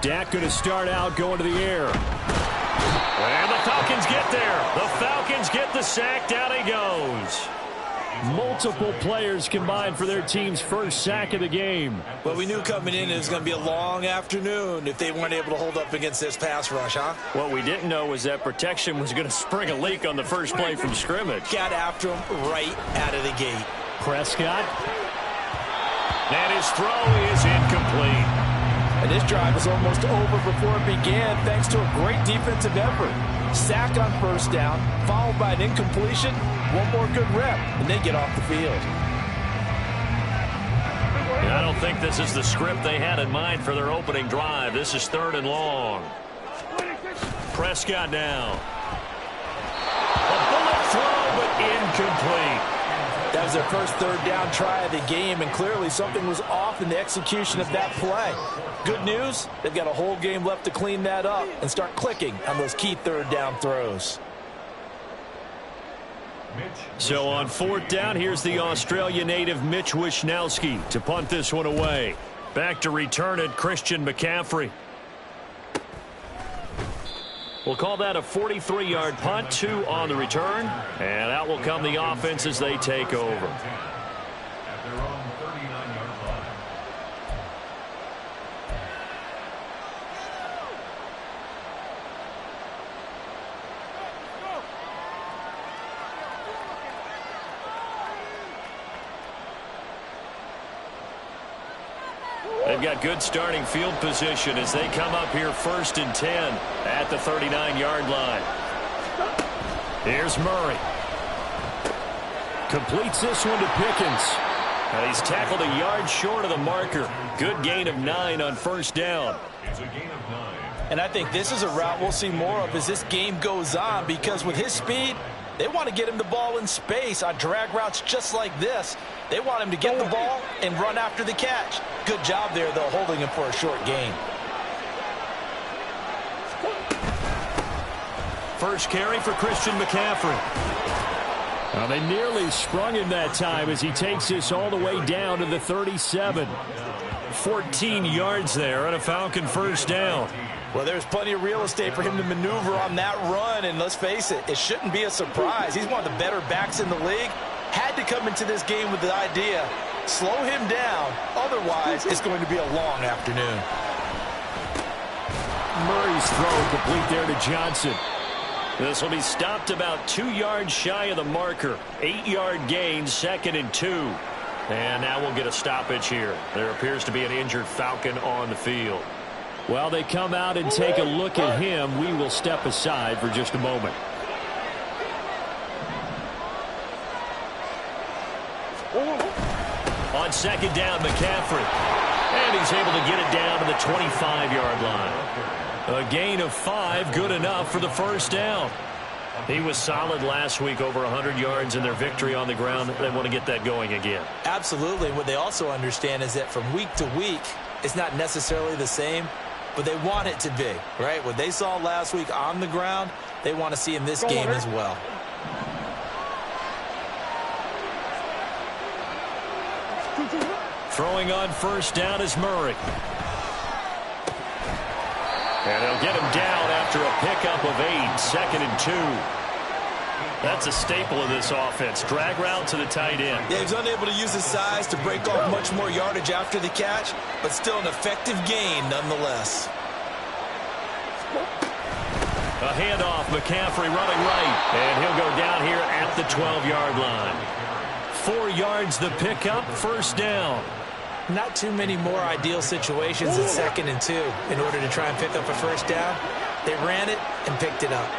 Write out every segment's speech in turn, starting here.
Dak going to start out going to the air. And the Falcons get there. The Falcons get the sack. Down he goes. Multiple players combined for their team's first sack of the game. Well, we knew coming in it was going to be a long afternoon if they weren't able to hold up against this pass rush, huh? What we didn't know was that protection was going to spring a leak on the first play from scrimmage. Got after him right out of the gate. Prescott. And his throw is incomplete. And this drive was almost over before it began thanks to a great defensive effort. Sack on first down, followed by an incompletion, one more good rep, and they get off the field. I don't think this is the script they had in mind for their opening drive. This is 3rd and long. Prescott now. A bullet throw, but incomplete. That was their first 3rd down try of the game, and clearly something was off in the execution of that play. Good news, they've got a whole game left to clean that up and start clicking on those key 3rd down throws. So on 4th down, here's the Australia native Mitch Wishnowsky to punt this one away. Back to return it, Christian McCaffrey. We'll call that a 43-yard punt, 2 on the return. And out will come the offense as they take over. They've got good starting field position as they come up here 1st and 10 at the 39-yard line. Here's Murray. Completes this one to Pickens. And he's tackled a yard short of the marker. Good gain of 9 on 1st down. It's a gain of 9. And I think this is a route we'll see more of as this game goes on, because with his speed, they want to get him the ball in space on drag routes just like this. They want him to get the ball and run after the catch. Good job there, though, holding him for a short gain. First carry for Christian McCaffrey. Well, they nearly sprung him that time as he takes this all the way down to the 37. 14 yards there on a Falcon 1st down. Well, there's plenty of real estate for him to maneuver on that run, and let's face it, it shouldn't be a surprise. He's one of the better backs in the league. Had to come into this game with the idea, slow him down, otherwise it's going to be a long afternoon. Murray's throw complete there to Johnson. This will be stopped about 2 yards shy of the marker. 8-yard gain, 2nd and 2. And now we'll get a stoppage here. There appears to be an injured Falcon on the field. While they come out and take a look at him, we will step aside for just a moment. On 2nd down, McCaffrey. And he's able to get it down to the 25-yard line. A gain of 5, good enough for the 1st down. He was solid last week, over 100 yards in their victory on the ground. They want to get that going again. Absolutely. What they also understand is that from week to week, it's not necessarily the same, but they want it to be, right? What they saw last week on the ground, they want to see in this game as well. Throwing on 1st down is Murray. And they'll get him down after a pickup of 8, 2nd and 2. That's a staple of this offense. Drag route to the tight end. Yeah, he's unable to use his size to break off much more yardage after the catch, but still an effective gain nonetheless. A handoff, McCaffrey running right, and he'll go down here at the 12-yard line. 4 yards the pickup, 1st down. Not too many more ideal situations at 2nd and 2 in order to try and pick up a 1st down. They ran it and picked it up.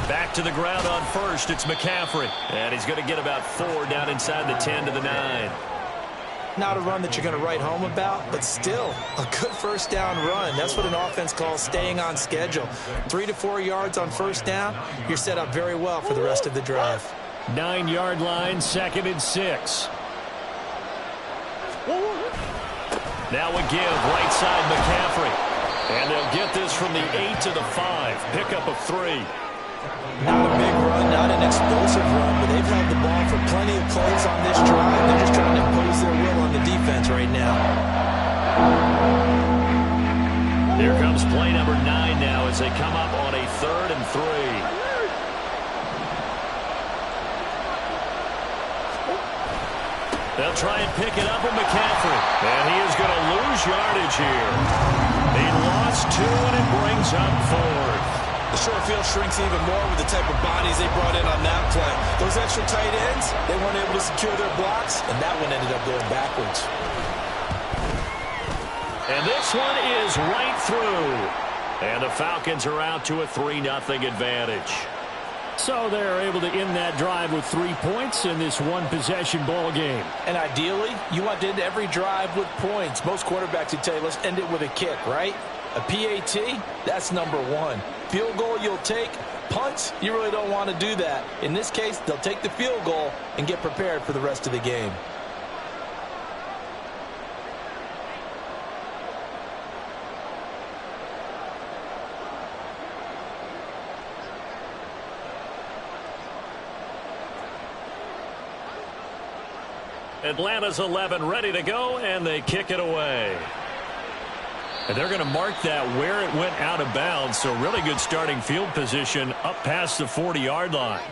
Back to the ground on 1st, it's McCaffrey. And he's going to get about 4 down inside the 10 to the 9. Not a run that you're going to write home about, but still a good 1st down run. That's what an offense calls staying on schedule. 3 to 4 yards on 1st down, you're set up very well for the rest of the drive. 9-yard line, 2nd and 6. Now a give, right side McCaffrey. And they'll get this from the 8 to the 5. Pickup of 3. Not a big run, not an explosive run, but they've had the ball for plenty of plays on this drive. They're just trying to impose their will on the defense right now. Here comes play number 9 now as they come up on a 3rd and 3. They'll try and pick it up with McCaffrey. And he is going to lose yardage here. He lost 2 and it brings up 4th. The short field shrinks even more with the type of bodies they brought in on that play. Those extra tight ends, they weren't able to secure their blocks, and that one ended up going backwards. And this one is right through. And the Falcons are out to a 3-0 advantage. So they're able to end that drive with 3 points in this one-possession ball game. And ideally, you want to end every drive with points. Most quarterbacks would tell you, let's end it with a kick, right? A PAT, that's number 1. Field goal you'll take. Punts, you really don't want to do that. In this case, they'll take the field goal and get prepared for the rest of the game. Atlanta's 11 ready to go, and they kick it away. And they're going to mark that where it went out of bounds, so really good starting field position up past the 40-yard line.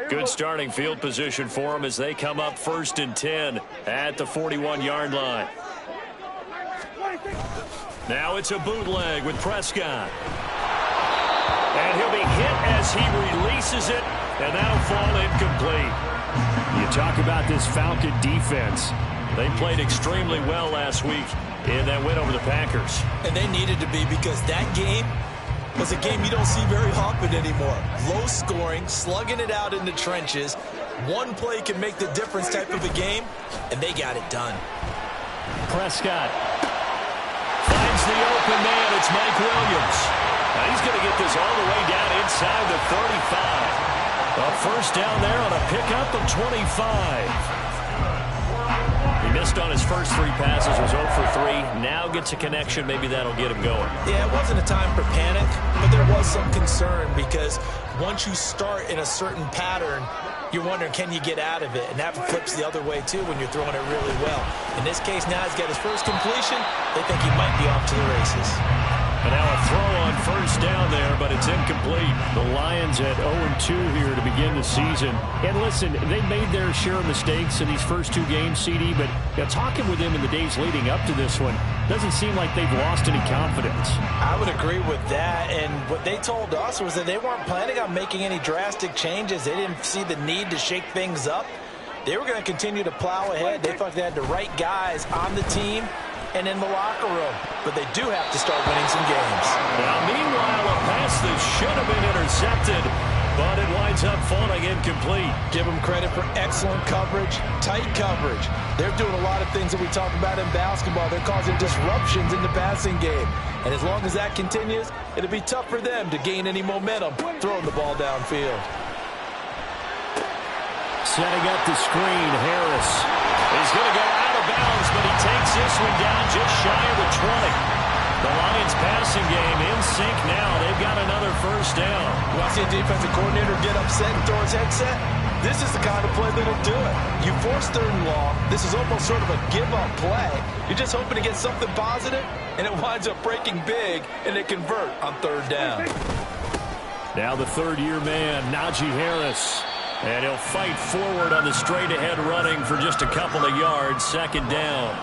Good starting field position for them as they come up 1st and 10 at the 41-yard line. Now it's a bootleg with Prescott. And he'll be hit as he releases it, and that'll fall incomplete. You talk about this Falcon defense. They played extremely well last week in that win over the Packers. And they needed to be, because that game was a game you don't see very often anymore. Low scoring, slugging it out in the trenches. One play can make the difference type of a game, and they got it done. Prescott finds the open man. It's Mike Williams. Now he's going to get this all the way down inside the 35. A first down there on a pickup of 25. He missed on his first 3 passes, was 0 for 3. Now gets a connection. Maybe that'll get him going. Yeah, it wasn't a time for panic, but there was some concern, because once you start in a certain pattern, you're wondering, can you get out of it? And that flips the other way, too, when you're throwing it really well. In this case, now he's got his first completion. They think he might be off to the races. And now a throw on first down there, but it's incomplete. The Lions at 0-2 here to begin the season. And listen, they made their share of mistakes in these first 2 games, CD, but talking with them in the days leading up to this one, doesn't seem like they've lost any confidence. I would agree with that, and what they told us was that they weren't planning on making any drastic changes. They didn't see the need to shake things up. They were going to continue to plow ahead. They thought they had the right guys on the team and in the locker room, but they do have to start winning some games. Now, meanwhile, a pass that should have been intercepted, but it winds up falling incomplete. Give them credit for excellent coverage, tight coverage. They're doing a lot of things that we talk about in basketball. They're causing disruptions in the passing game, and as long as that continues, it'll be tough for them to gain any momentum throwing the ball downfield. Setting up the screen, Harris. He's going to go out of bounds, but he takes this one down just shy of the 20. The Lions passing game in sync now. They've got another first down. You want to see a defensive coordinator get upset and throw his headset? This is the kind of play that'll do it. You force 3rd and long. This is almost sort of a give-up play. You're just hoping to get something positive, and it winds up breaking big, and they convert on 3rd down. Now the 3rd-year man, Najee Harris. And he'll fight forward on the straight-ahead running for just a couple of yards. 2nd down.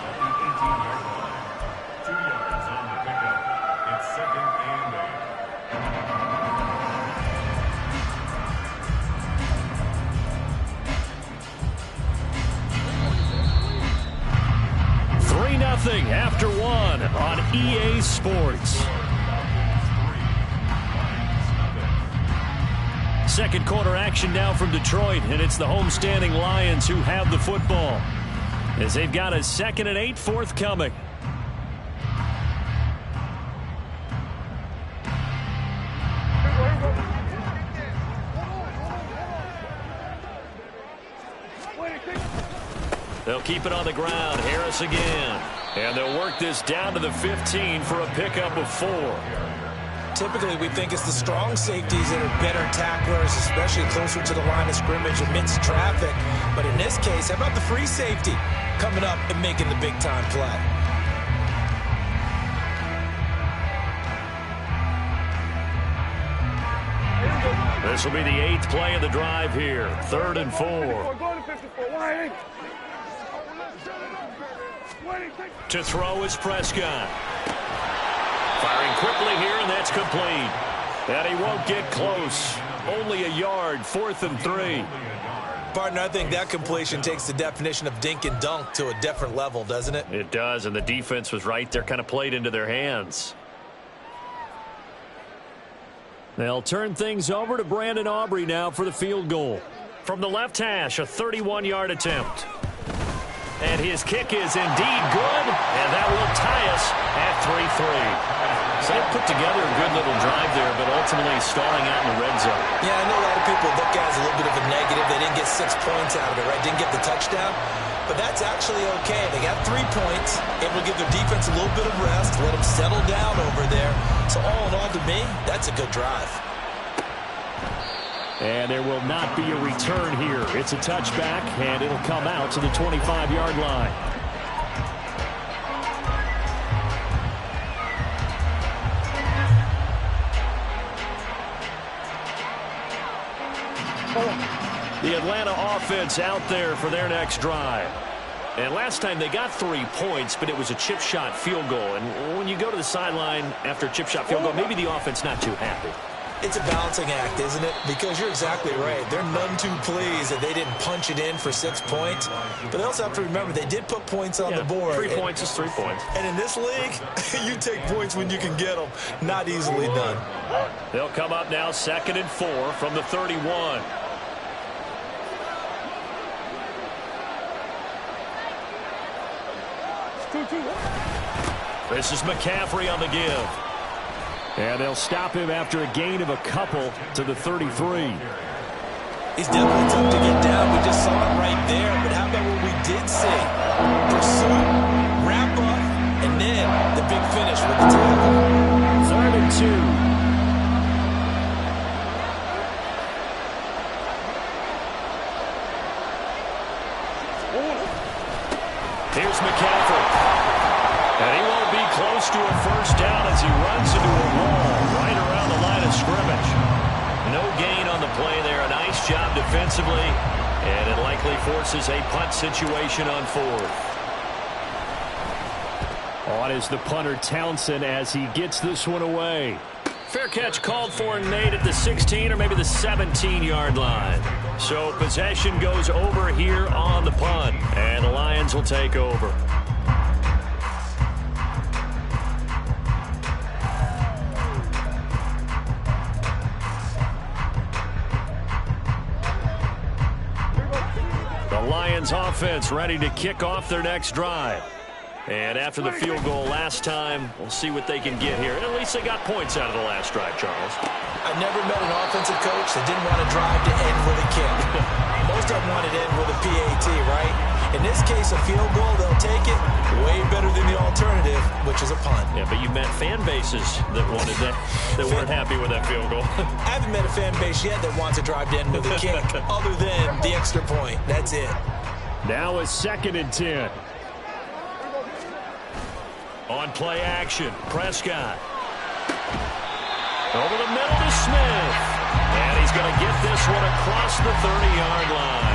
Nothing after 1 on EA Sports. Second quarter action now from Detroit, and it's the homestanding Lions who have the football as they've got a 2nd and 8 forthcoming. They'll keep it on the ground. Harris again. And they'll work this down to the 15 for a pickup of 4. Typically, we think it's the strong safeties that are better tacklers, especially closer to the line of scrimmage amidst traffic. But in this case, how about the free safety coming up and making the big-time play? This will be the 8th play of the drive here. 3rd and 4. To throw is Prescott. Firing quickly here, and that's complete. And he won't get close. Only a yard, 4th and 3. Partner, I think that completion takes the definition of dink and dunk to a different level, doesn't it? It does, and the defense was right there, kind of played into their hands. They'll turn things over to Brandon Aubrey now for the field goal. From the left hash, a 31-yard attempt. And his kick is indeed good, and that will tie us at 3-3. So they put together a good little drive there, but ultimately stalling out in the red zone. Yeah, I know a lot of people look at it as a little bit of a negative. They didn't get 6 points out of it, right? Didn't get the touchdown. But that's actually okay. They got 3 points. It will give their defense a little bit of rest, let them settle down over there. So all in all, to me, that's a good drive. And there will not be a return here. It's a touchback, and it'll come out to the 25-yard line. The Atlanta offense out there for their next drive. And last time they got 3 points, but it was a chip shot field goal. And when you go to the sideline after a chip shot field goal, maybe the offense not too happy. It's a balancing act, isn't it? Because you're exactly right. They're none too pleased that they didn't punch it in for 6 points. But they also have to remember they did put points on the board. 3 points is 3 points. And in this league, you take points when you can get them. Not easily done. They'll come up now 2nd and 4 from the 31. This is McCaffrey on the give. And they'll stop him after a gain of a couple to the 33. He's definitely tough to get down. We just saw it right there. But how about what we did see? Pursuit, wrap up, and then the big finish with the tackle. 3rd and 2. Here's McCaffrey. And he won't be close to a first down as he runs into a wall right around the line of scrimmage. No gain on the play there. A nice job defensively. And it likely forces a punt situation on 4th. On is the punter Townsend as he gets this one away. Fair catch called for and made at the 16 or maybe the 17-yard line. So possession goes over here on the punt. And the Lions will take over. Lions offense ready to kick off their next drive. And after the field goal last time, we'll see what they can get here. And at least they got points out of the last drive, Charles. I've never met an offensive coach that didn't want to drive to end with a kick. Most of them wanted to end with a PAT, right? In this case, a field goal, they'll take it. Way better than the alternative, which is a punt. Yeah, but you met fan bases that wanted that, that weren't happy with that field goal. I haven't met a fan base yet that wants to drive to end with a kick, other than the extra point. That's it. Now a 2nd and 10. On play action, Prescott. Over the middle to Smith. And he's going to get this one across the 30-yard line.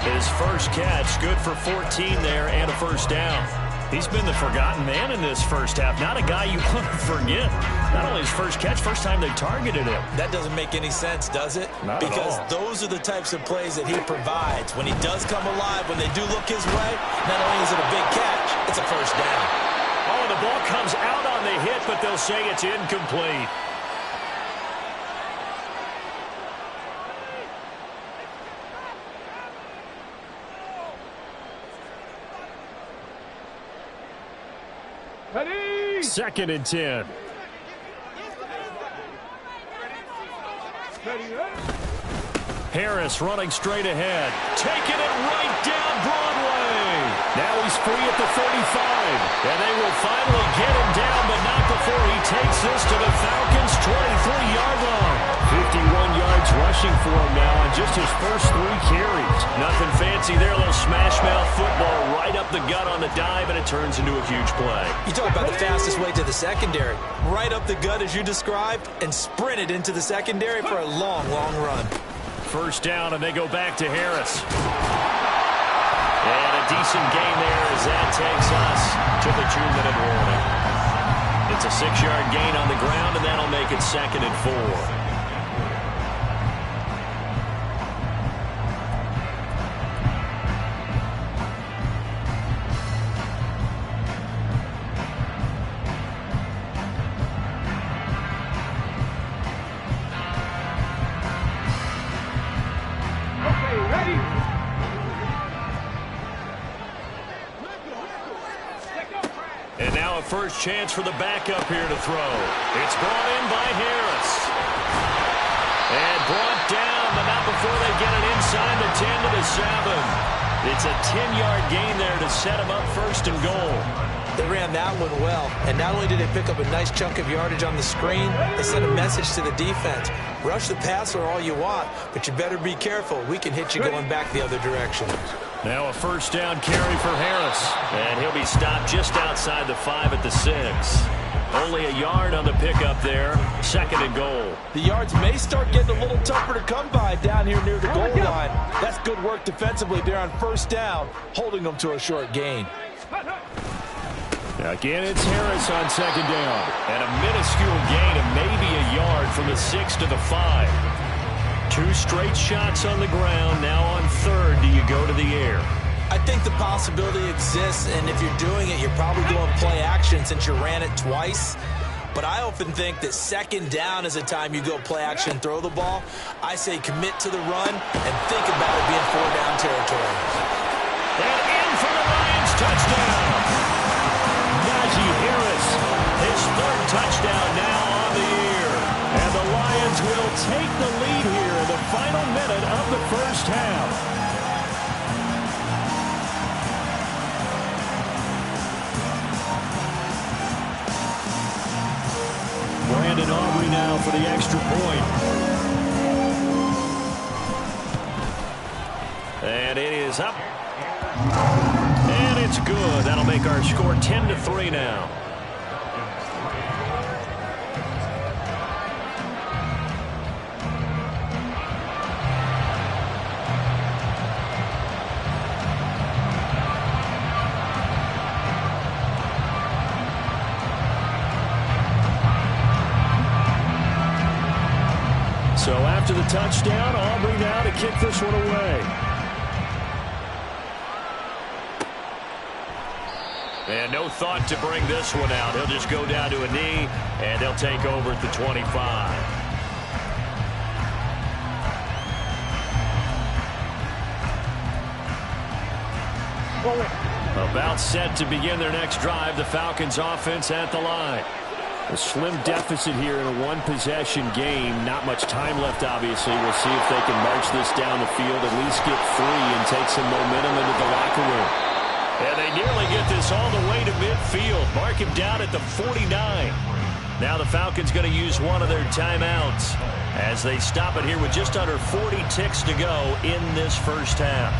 His first catch, good for 14 there and a first down. He's been the forgotten man in this first half. Not a guy you want to forget. Not only his first catch, first time they targeted him. That doesn't make any sense, does it? Not because at all. Those are the types of plays that he provides. When he does come alive, when they do look his way, not only is it a big catch, it's a first down. Oh, the ball comes out on the hit, but they'll say it's incomplete. Ready? 2nd and 10. Harris running straight ahead. Taking it right down Broadway. Now he's free at the 35. And they will finally get him down, but not before he takes this to the Falcons' 23-yard line. 51 yards rushing for him now on just his first 3 carries. Nothing fancy there, a little smash-mouth football right up the gut on the dive, and it turns into a huge play. You talk about the fastest way to the secondary. Right up the gut as you described, and sprinted into the secondary for a long, long run. First down, and they go back to Harris. And a decent gain there as that takes us to the 2-minute warning. It's a 6-yard gain on the ground, and that'll make it 2nd and 4. And now a first chance for the backup here to throw. It's brought in by Harris. And brought down, but not before they get it inside the 10 to the 7. It's a 10-yard gain there to set them up 1st and goal. They ran that one well, and not only did they pick up a nice chunk of yardage on the screen, they sent a message to the defense. Rush the passer all you want, but you better be careful. We can hit you going back the other direction. Now a first down carry for Harris. And he'll be stopped just outside the 5 at the 6. Only a yard on the pickup there. 2nd and goal. The yards may start getting a little tougher to come by down here near the goal line. That's good work defensively there on first down, holding them to a short gain. Again, it's Harris on 2nd down. And a minuscule gain of maybe a yard from the 6 to the 5. 2 straight shots on the ground. Now on 3rd, do you go to the air? I think the possibility exists, and if you're doing it, you're probably going play action since you ran it twice. But I often think that 2nd down is a time you go play action, throw the ball. I say commit to the run and think about it being 4-down territory. And in for the Lions touchdown. Najee Harris, his 3rd touchdown now on the year. And the Lions will take the lead here in the final minute of the first half. Brandon Aubrey now for the extra point. And it is up. And it's good. That'll make our score 10-3 now. So after the touchdown, Aubrey now to kick this one away. And no thought to bring this one out. He'll just go down to a knee, and they'll take over at the 25. About set to begin their next drive. The Falcons offense at the line. A slim deficit here in a one-possession game. Not much time left, obviously. We'll see if they can march this down the field, at least get 3 and take some momentum into the locker room. And they nearly get this all the way to midfield. Mark him down at the 49. Now the Falcons going to use one of their timeouts as they stop it here with just under 40 ticks to go in this first half.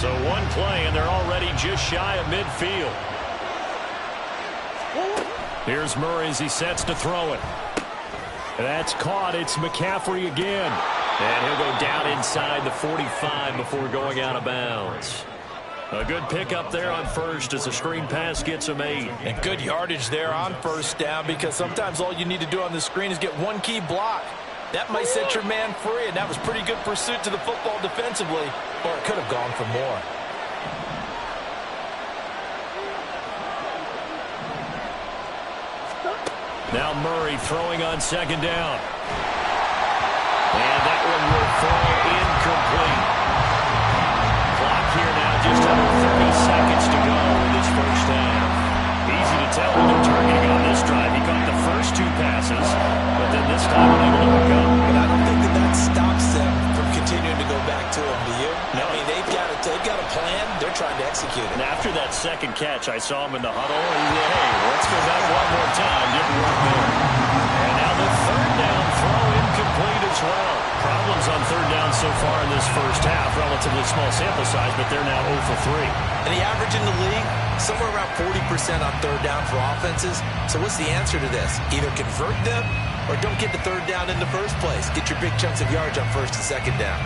So one play, and they're already just shy of midfield. Here's Murray as he sets to throw it. That's caught. It's McCaffrey again. And he'll go down inside the 45 before going out of bounds. A good pickup there on first as the screen pass gets him 8. And good yardage there on first down, because sometimes all you need to do on the screen is get one key block. That might set your man free, and that was pretty good pursuit to the football defensively, or it could have gone for more. Now Murray throwing on second down. And that one will fall incomplete. Clock here now, just under 30 seconds to go in this first half. Easy to tell who they're targeting on this drive. He caught the first 2 passes, but then this time unable to hook up. But I don't think that stops them from continuing to catch. I saw him in the huddle. Hey, let's go back one more time. Didn't work there. And now the third down throw incomplete as well. Problems on third down so far in this first half. Relatively small sample size, but they're now 0 for 3. And the average in the league, somewhere around 40% on third down for offenses. So what's the answer to this? Either convert them or don't get the third down in the first place. Get your big chunks of yards on first and second down.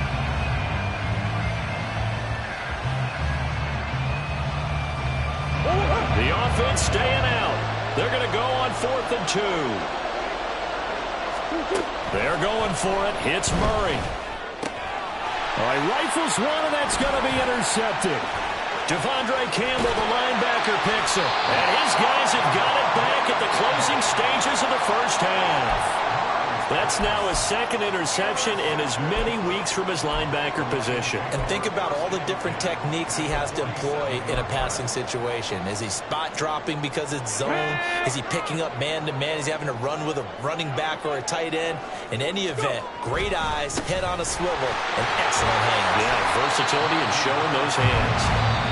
The offense staying out. They're going to go on 4th and 2. They're going for it. Hits Murray. All right, rifles one, and that's going to be intercepted. Devondre Campbell, the linebacker, picks it. And his guys have got it back at the closing stages of the first half. That's now his second interception in as many weeks from his linebacker position. And think about all the different techniques he has to employ in a passing situation. Is he spot dropping because it's zone? Is he picking up man-to-man? Is he having to run with a running back or a tight end? In any event, great eyes, head on a swivel, and excellent hands. Yeah, versatility and showing those hands.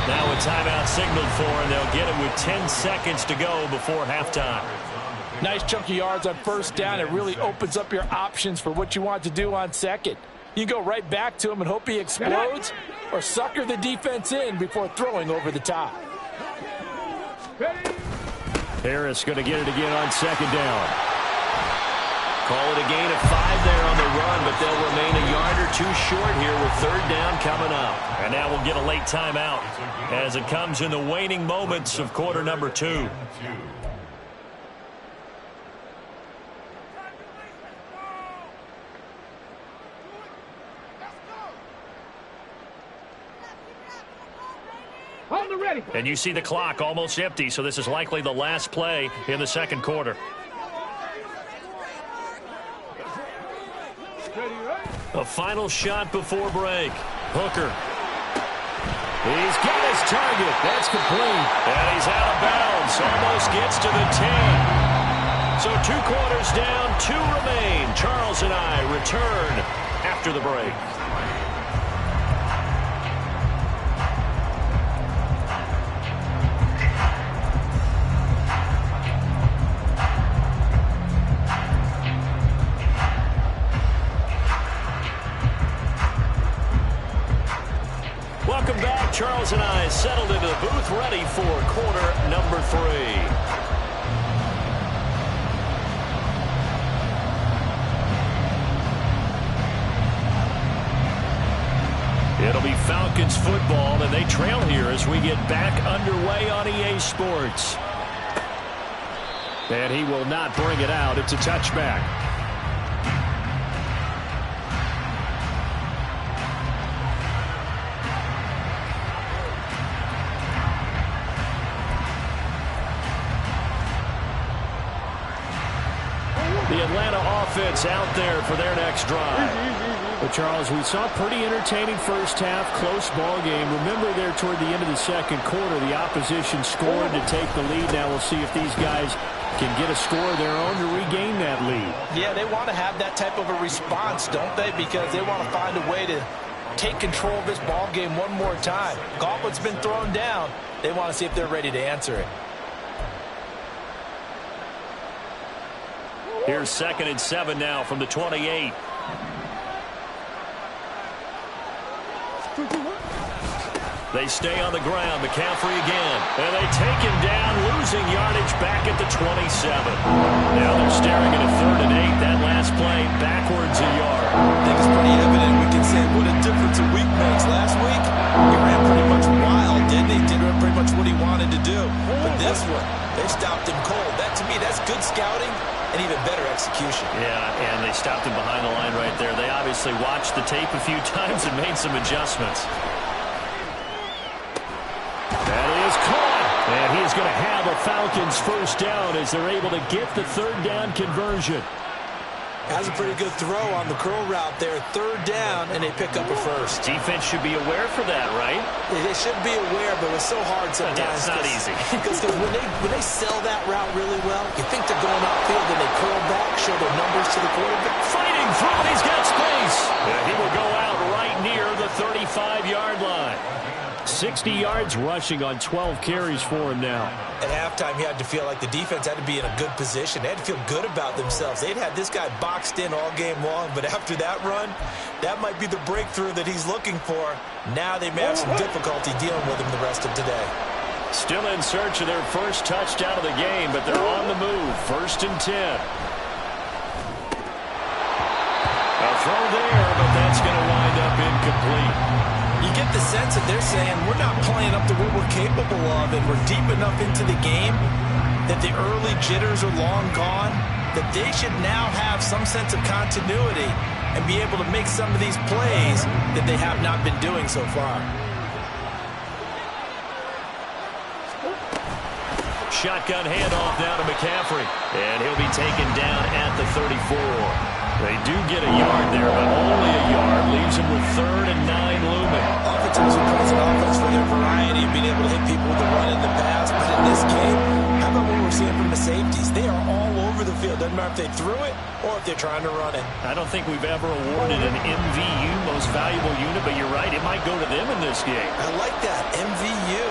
Now a timeout signaled for, and they'll get it with 10 seconds to go before halftime. Nice chunk of yards on first down. It really opens up your options for what you want to do on second. You go right back to him and hope he explodes, or sucker the defense in before throwing over the top. Harris going to get it again on second down. Call it a gain of 5 there on the run, but they'll remain a yard or two short here with third down coming up. And now we'll get a late timeout as it comes in the waning moments of quarter number 2. And you see the clock almost empty, so this is likely the last play in the second quarter. A final shot before break. Hooker. He's got his target. That's complete. And he's out of bounds. Almost gets to the 10. So 2 quarters down, 2 remain. Charles and I return after the break. Welcome back. Charles and I settled into the booth, ready for quarter number 3. It'll be Falcons football, and they trail here as we get back underway on EA Sports. And he will not bring it out. It's a touchback. The Atlanta offense out there for their next drive. But, Charles, we saw a pretty entertaining first half, close ball game. Remember there toward the end of the second quarter, the opposition scored to take the lead. Now we'll see if these guys can get a score of their own to regain that lead. Yeah, they want to have that type of a response, don't they? Because they want to find a way to take control of this ball game one more time. Gauntlet's been thrown down. They want to see if they're ready to answer it. Here's 2nd and 7 now from the 28. They stay on the ground. McCaffrey again. And they take him down, losing yardage back at the 27. Now they're staring at a 3rd and 8. That last play backwards a yard. I think it's pretty evident. We can say what a difference a week makes. Last week, he ran pretty much wild, didn't he? Did pretty much what he wanted to do. But this one, they stopped him cold. That, to me, that's good scouting and even better execution. Yeah, and they stopped him behind the line right there. They obviously watched the tape a few times and made some adjustments. That is caught. And he is going to have a Falcons first down as they're able to get the 3rd down conversion. Has a pretty good throw on the curl route there. 3rd down, and they pick up a first. Defense should be aware for that, right? They should be aware, but it's so hard sometimes. Yeah, it's not easy. Because when they sell that route really well, you think they're going upfield, and they curl back, show their numbers to the quarterback. Fighting through, he's got space. And he will go out right near the 35-yard line. 60 yards rushing on 12 carries for him now. At halftime, he had to feel like the defense had to be in a good position. They had to feel good about themselves. They'd had this guy boxed in all game long, but after that run, that might be the breakthrough that he's looking for. Now they may have some difficulty dealing with him the rest of today. Still in search of their first touchdown of the game, but they're on the move. 1st and 10. A throw there, but that's going to wind up incomplete. You get the sense that they're saying we're not playing up to what we're capable of, and we're deep enough into the game that the early jitters are long gone, that they should now have some sense of continuity and be able to make some of these plays that they have not been doing so far. Shotgun handoff now to McCaffrey, and he'll be taken down at the 34. They do get a yard there, but only a yard leaves them with 3rd and 9 looming. Oftentimes we praise an offense for their variety and being able to hit people with the run in the pass, but in this game, how about what we're seeing from the safeties? They are all over the field. Doesn't matter if they threw it or if they're trying to run it. I don't think we've ever awarded an MVU, most valuable unit, but you're right, it might go to them in this game. I like that, MVU.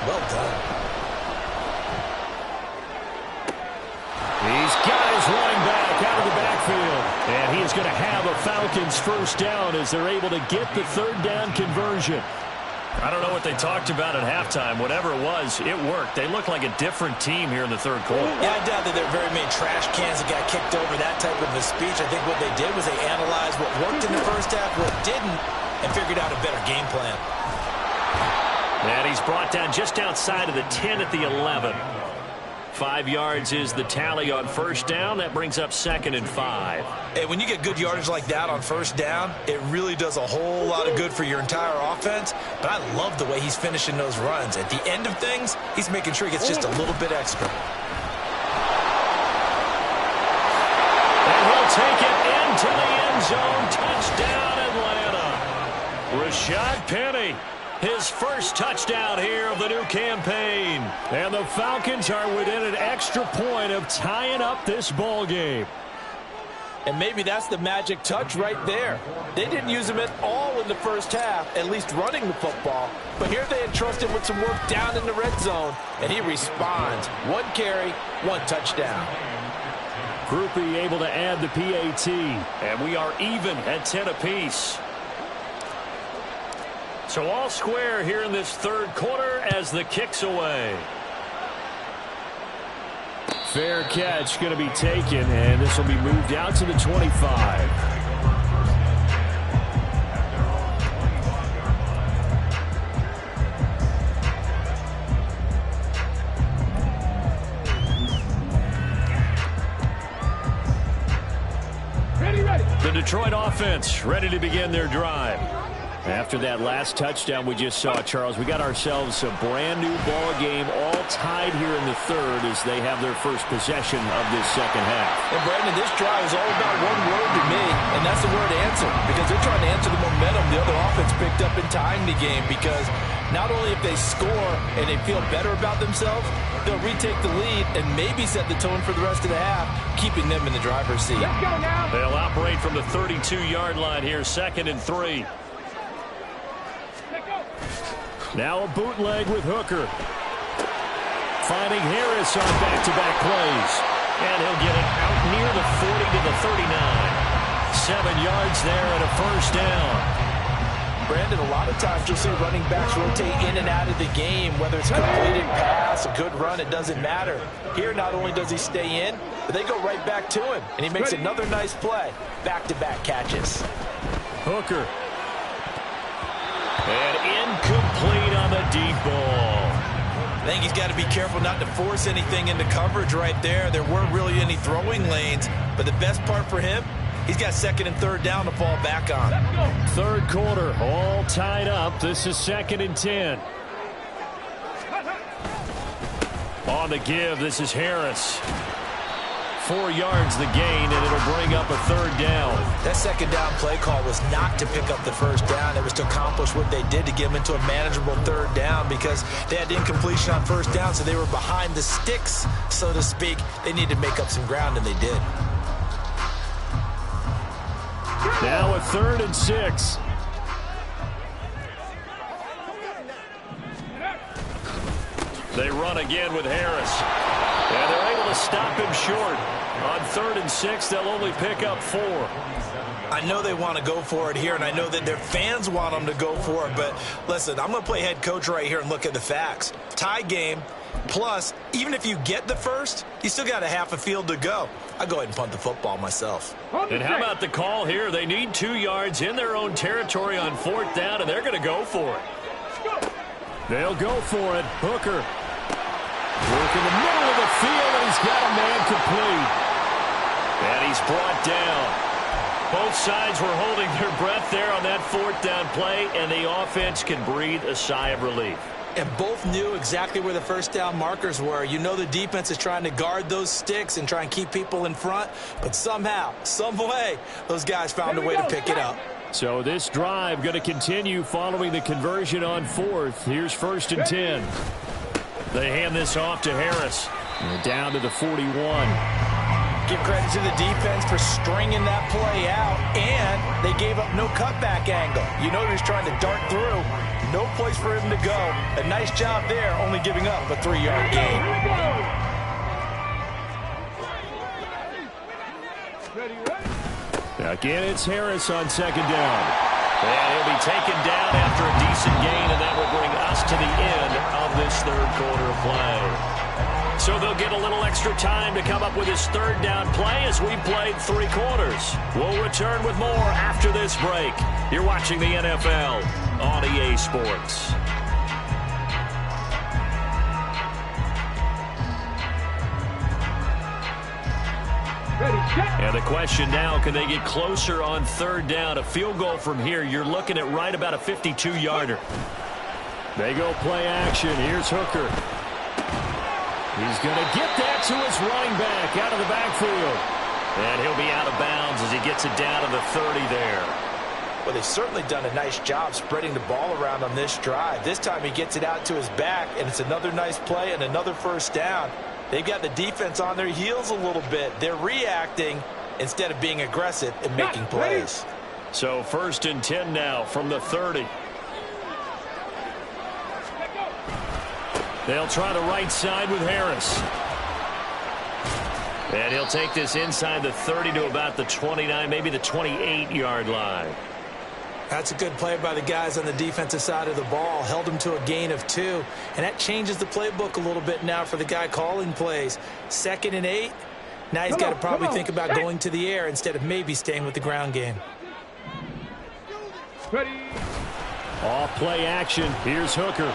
Well done. He's got his running back out of the backfield. And he is going to have a Falcons first down as they're able to get the 3rd down conversion. I don't know what they talked about at halftime. Whatever it was, it worked. They look like a different team here in the 3rd quarter. Yeah, I doubt that there are very many trash cans that got kicked over, that type of a speech. I think what they did was they analyzed what worked in the first half, what didn't, and figured out a better game plan. And he's brought down just outside of the 10 at the 11. 5 yards is the tally on first down. That brings up 2nd and 5. Hey, when you get good yardage like that on first down, it really does a whole lot of good for your entire offense. But I love the way he's finishing those runs. At the end of things, he's making sure he gets just a little bit extra. And he'll take it into the end zone. Touchdown, Atlanta. Rashad Penny. His first touchdown here of the new campaign. And the Falcons are within an extra point of tying up this ball game. And maybe that's the magic touch right there. They didn't use him at all in the first half, at least running the football. But here they entrust him with some work down in the red zone, and he responds. 1 carry, 1 touchdown. Groupie able to add the PAT. And we are even at 10 apiece. So all square here in this 3rd quarter as the kick's away. Fair catch going to be taken, and this will be moved out to the 25. The Detroit offense ready to begin their drive. After that last touchdown we just saw, Charles, we got ourselves a brand new ball game, all tied here in the 3rd as they have their first possession of this 2nd half. And Brandon, this drive is all about one word to me, and that's the word answer, because they're trying to answer the momentum the other offense picked up in tying the game, because not only if they score and they feel better about themselves, they'll retake the lead and maybe set the tone for the rest of the half, keeping them in the driver's seat. Let's go now. They'll operate from the 32-yard line here, 2nd and 3. Now a bootleg with Hooker. Finding Harris on back-to-back plays. And he'll get it out near the 40 to the 39. 7 yards there and a first down. Brandon, a lot of times you'll see running backs rotate in and out of the game, whether it's a completed pass, a good run, it doesn't matter. Here, not only does he stay in, but they go right back to him, and he makes another nice play. Back-to-back catches. Hooker. And incomplete on the deep ball. I think he's got to be careful not to force anything into coverage right there. There weren't really any throwing lanes, but the best part for him, he's got 2nd and 3rd down to fall back on. 3rd quarter, all tied up. This is 2nd and 10. On the give, this is Harris. 4 yards the gain, and it'll bring up a 3rd down. That 2nd down play call was not to pick up the first down. It was to accomplish what they did to get them into a manageable 3rd down because they had incompletion on first down, so they were behind the sticks, so to speak. They needed to make up some ground, and they did. Now a 3rd and 6. They run again with Harris. And they're able to stop him short. On 3rd and 6, they'll only pick up 4. I know they want to go for it here, and I know that their fans want them to go for it. But listen, I'm going to play head coach right here and look at the facts. Tie game, plus, even if you get the first, you still got a half a field to go. I'll go ahead and punt the football myself. And how about the call here? They need 2 yards in their own territory on 4th down, and they're going to go for it. They'll go for it. Hooker. Work in the middle of the field, and he's got a man complete. And he's brought down. Both sides were holding their breath there on that 4th down play, and the offense can breathe a sigh of relief. And both knew exactly where the first down markers were. You know the defense is trying to guard those sticks and try and keep people in front, but somehow, some way, those guys found a way to pick it up. So this drive going to continue following the conversion on 4th. Here's 1st and 10. They hand this off to Harris. And down to the 41. Give credit to the defense for stringing that play out, and they gave up no cutback angle. You know he's trying to dart through. No place for him to go. A nice job there, only giving up a 3-yard gain. Again, it's Harris on 2nd down. And he'll be taken down after a decent gain, and that will bring us to the end of this 3rd quarter of play. So they'll get a little extra time to come up with his 3rd down play as we played 3 quarters. We'll return with more after this break. You're watching the NFL on EA Sports. And the question now, can they get closer on 3rd down? A field goal from here, you're looking at right about a 52-yarder. They go play action. Here's Hooker. He's going to get that to his running back out of the backfield. And he'll be out of bounds as he gets it down to the 30 there. Well, they've certainly done a nice job spreading the ball around on this drive. This time he gets it out to his back, and it's another nice play and another 1st down. They've got the defense on their heels a little bit. They're reacting instead of being aggressive and making plays. So 1st and 10 now from the 30. They'll try the right side with Harris. And he'll take this inside the 30 to about the 29, maybe the 28-yard line. That's a good play by the guys on the defensive side of the ball. Held him to a gain of 2. And that changes the playbook a little bit now for the guy calling plays. 2nd and 8. Now he's got to probably think about going to the air instead of maybe staying with the ground game. Off play action. Here's Hooker.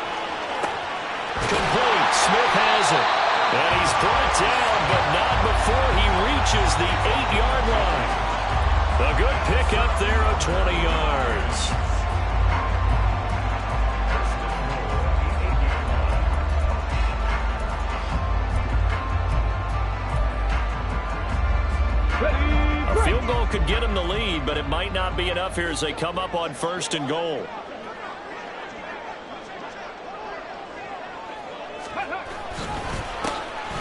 Complete. Smith has it. And he's brought down, but not before he reaches the 8-yard line. A good pickup there of 20 yards. A field goal could get him the lead, but it might not be enough here as they come up on 1st and goal.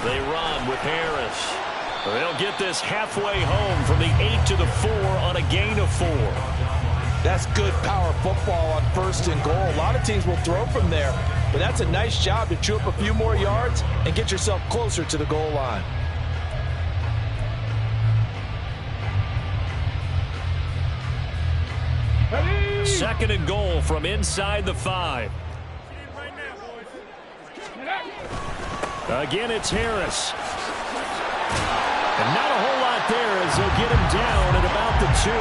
They run with Harris. They'll get this halfway home from the 8 to the 4 on a gain of 4. That's good power football on 1st and goal. A lot of teams will throw from there, but that's a nice job to chew up a few more yards and get yourself closer to the goal line. Second and goal from inside the 5. Again, it's Harris. And not a whole lot there as they'll get him down at about the 2.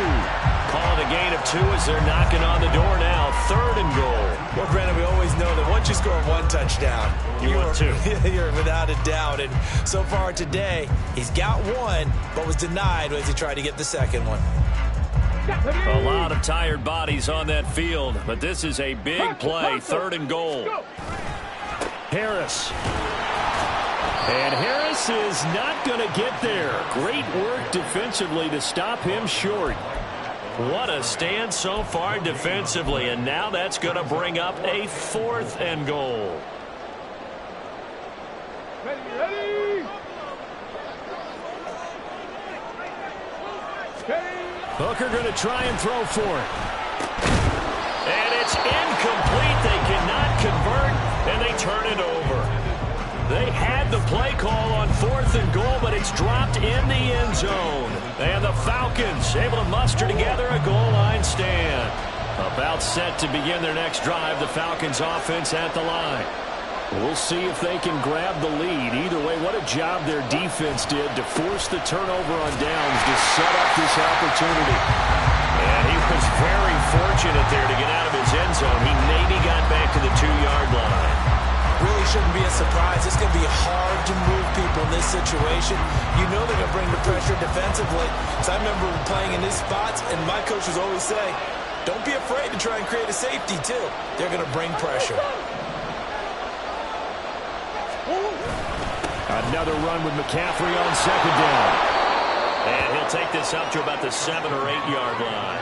Calling a gain of 2 as they're knocking on the door now. 3rd and goal. Well, Brandon, we always know that once you score 1 touchdown, you want 2. You're without a doubt. And so far today, he's got 1, but was denied as he tried to get the 2nd one. A lot of tired bodies on that field, but this is a big play. 3rd and goal. Harris. And Harris is not going to get there. Great work defensively to stop him short. What a stand so far defensively, and now that's going to bring up a 4th and goal. Hooker going to try and throw for it. And it's incomplete. They cannot convert, and they turn it over. They had the play call on 4th and goal, but it's dropped in the end zone. And the Falcons able to muster together a goal line stand. About set to begin their next drive, the Falcons offense at the line. We'll see if they can grab the lead. Either way, what a job their defense did to force the turnover on downs to set up this opportunity. And he was very fortunate there to get out of his end zone. He maybe got back to the 2-yard line. Really shouldn't be a surprise. It's going to be hard to move people in this situation. You know they're going to bring the pressure defensively. So I remember playing in these spots, and my coaches always say, don't be afraid to try and create a safety, too. They're going to bring pressure. Another run with McCaffrey on 2nd down. And he'll take this up to about the 7 or 8-yard line.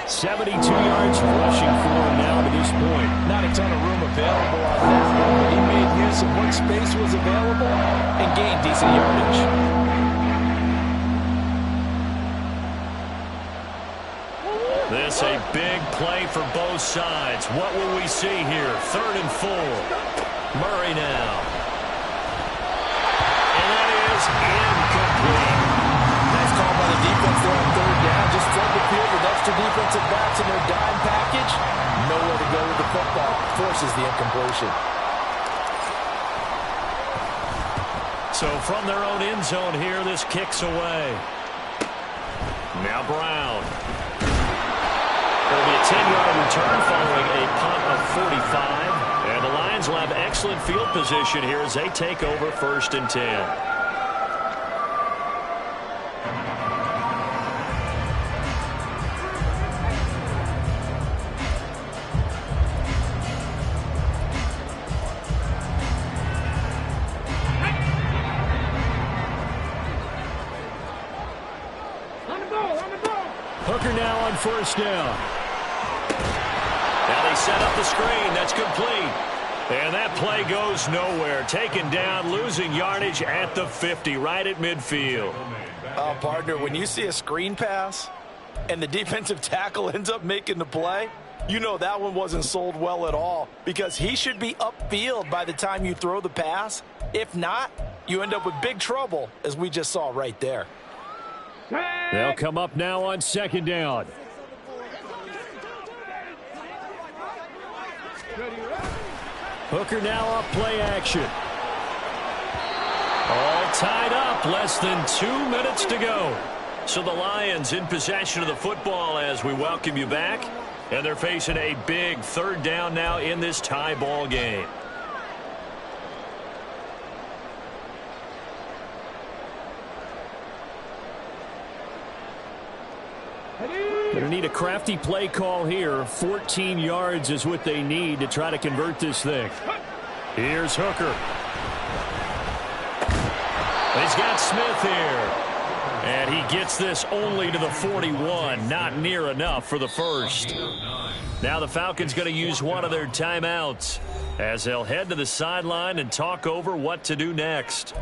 72 yards rushing for him now to this point. Not a ton of room available on that one, but he made use of what space was available and gained decent yardage. This a big play for both sides. What will we see here? 3rd and 4. Murray now. And that is incomplete. Nice call by the defense there on 3rd down. Just flood the field with extra defensive backs in their dime package. Nowhere to go with the football. Forces the incompletion. So from their own end zone here, this kicks away. Now Brown. It'll be a 10-yard return following a punt of 45. And the Lions will have excellent field position here as they take over 1st and 10. Hooker now on 1st down. Now they set up the screen. That's complete. And that play goes nowhere. Taken down, losing yardage at the 50, right at midfield. Partner, when you see a screen pass and the defensive tackle ends up making the play, you know that one wasn't sold well at all because he should be upfield by the time you throw the pass. If not, you end up with big trouble, as we just saw right there. They'll come up now on 2nd down. Hooker now off play action. All tied up, less than 2 minutes to go. So the Lions in possession of the football as we welcome you back. And they're facing a big 3rd down now in this tie ball game. Going to need a crafty play call here. 14 yards is what they need to try to convert this thing. Here's Hooker. He's got Smith here. And he gets this only to the 41. Not near enough for the 1st. Now the Falcons going to use one of their timeouts as they'll head to the sideline and talk over what to do next.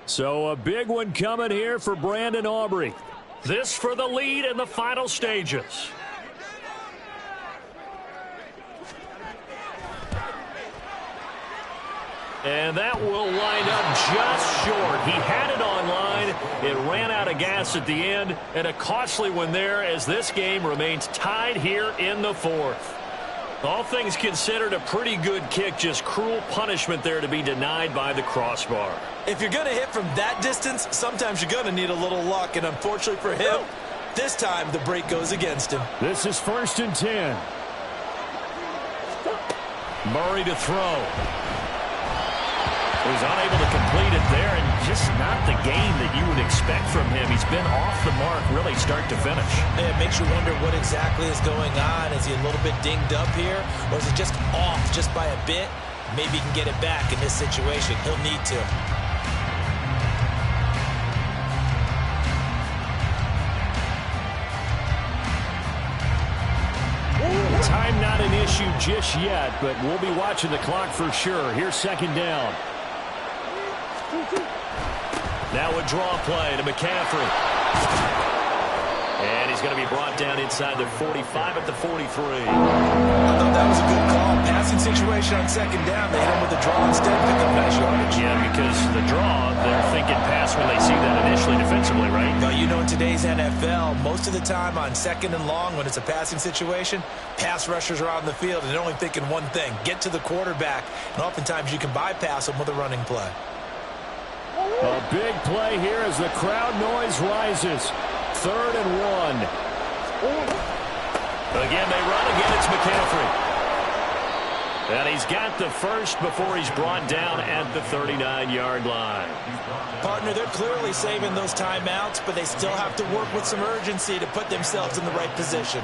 So a big one coming here for Brandon Aubrey. This for the lead in the final stages. And that will line up just short. He had it on line. It ran out of gas at the end. And a costly one there as this game remains tied here in the 4th. All things considered, a pretty good kick. Just cruel punishment there to be denied by the crossbar. If you're going to hit from that distance, sometimes you're going to need a little luck. And unfortunately for him, this time the break goes against him. This is 1st and 10. Murray to throw. He's unable to complete it there, and just not the game that you would expect from him. He's been off the mark really start to finish. It makes you wonder what exactly is going on. Is he a little bit dinged up here, or is it just off just by a bit? Maybe he can get it back in this situation. He'll need to. Time not an issue just yet, but we'll be watching the clock for sure. Here's 2nd down. Now a draw play to McCaffrey. And he's going to be brought down inside the 45 at the 43. I thought that was a good call. Passing situation on second down. They hit him with a draw instead, pick up nice yardage. Yeah, because the draw, they're thinking pass when they see that initially defensively, right? Now, you know, in today's NFL, most of the time on second and long, when it's a passing situation, pass rushers are on the field, and they're only thinking one thing, get to the quarterback. And oftentimes you can bypass them with a running play. A big play here as the crowd noise rises. 3rd and 1. Again, they run. Again, it's McCaffrey. And he's got the first before he's brought down at the 39-yard line. Partner, they're clearly saving those timeouts, but they still have to work with some urgency to put themselves in the right position.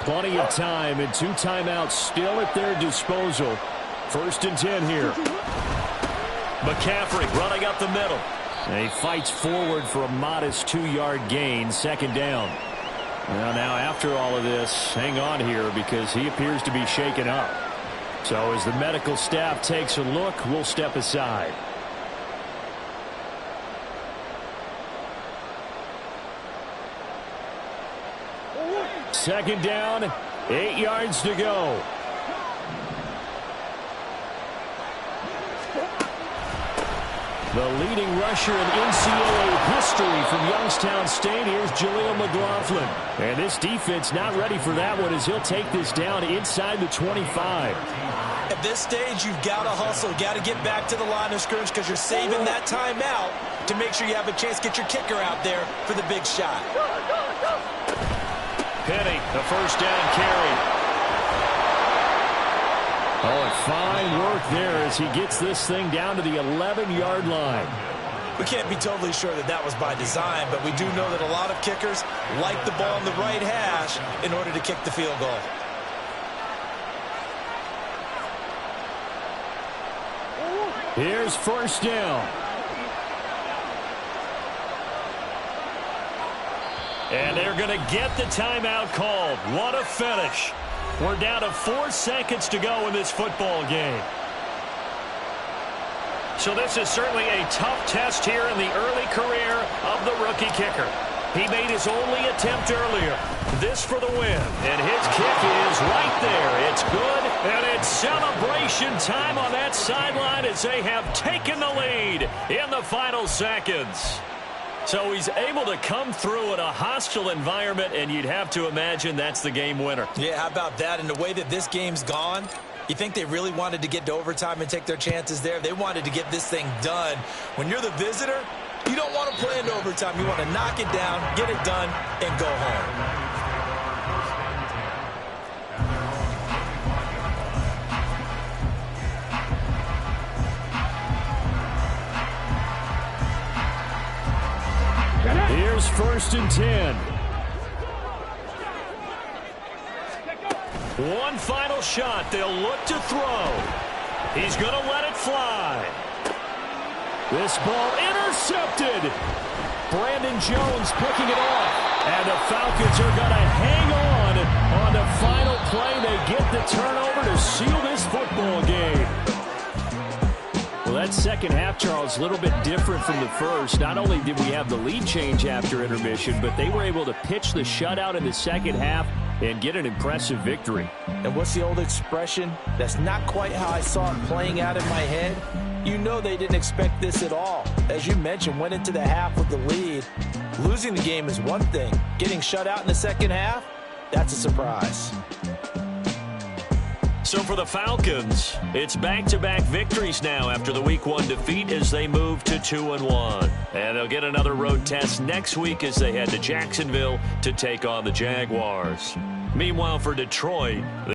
Plenty of time and 2 timeouts still at their disposal. 1st and 10 here. McCaffrey running up the middle. And he fights forward for a modest 2-yard gain. 2nd down. Well, now after all of this, hang on here because he appears to be shaken up. So as the medical staff takes a look, we'll step aside. Second down, 8 yards to go. The leading rusher in NCAA history from Youngstown State. Here's Jaleel McLaughlin. And this defense not ready for that one as he'll take this down inside the 25. At this stage, you've got to hustle. Got to get back to the line of scrimmage because you're saving that timeout to make sure you have a chance to get your kicker out there for the big shot. Penny, the first down carry. Oh, fine work there as he gets this thing down to the 11-yard line. We can't be totally sure that that was by design, but we do know that a lot of kickers like the ball in the right hash in order to kick the field goal. Here's 1st down. And they're going to get the timeout called. What a finish. We're down to 4 seconds to go in this football game. So this is certainly a tough test here in the early career of the rookie kicker. He made his only attempt earlier. This for the win. And his kick is right there. It's good. And it's celebration time on that sideline as they have taken the lead in the final seconds. So he's able to come through in a hostile environment, and you'd have to imagine that's the game winner. Yeah, how about that? And the way that this game's gone, you think they really wanted to get to overtime and take their chances there? They wanted to get this thing done. When you're the visitor, you don't want to play into overtime. You want to knock it down, get it done, and go home. Here's 1st and 10. One final shot. They'll look to throw. He's going to let it fly. This ball intercepted. Brandon Jones picking it off. And the Falcons are going to hang on the final play. They get the turnover to seal this football game. Well, that second half, Charles, a little bit different from the first. Not only did we have the lead change after intermission, but they were able to pitch the shutout in the second half and get an impressive victory. And what's the old expression? That's not quite how I saw it playing out in my head. You know they didn't expect this at all. As you mentioned, went into the half with the lead. Losing the game is one thing. Getting shut out in the second half, that's a surprise. So for the Falcons, it's back-to-back victories now after the Week 1 defeat as they move to 2-1. And they'll get another road test next week as they head to Jacksonville to take on the Jaguars. Meanwhile, for Detroit,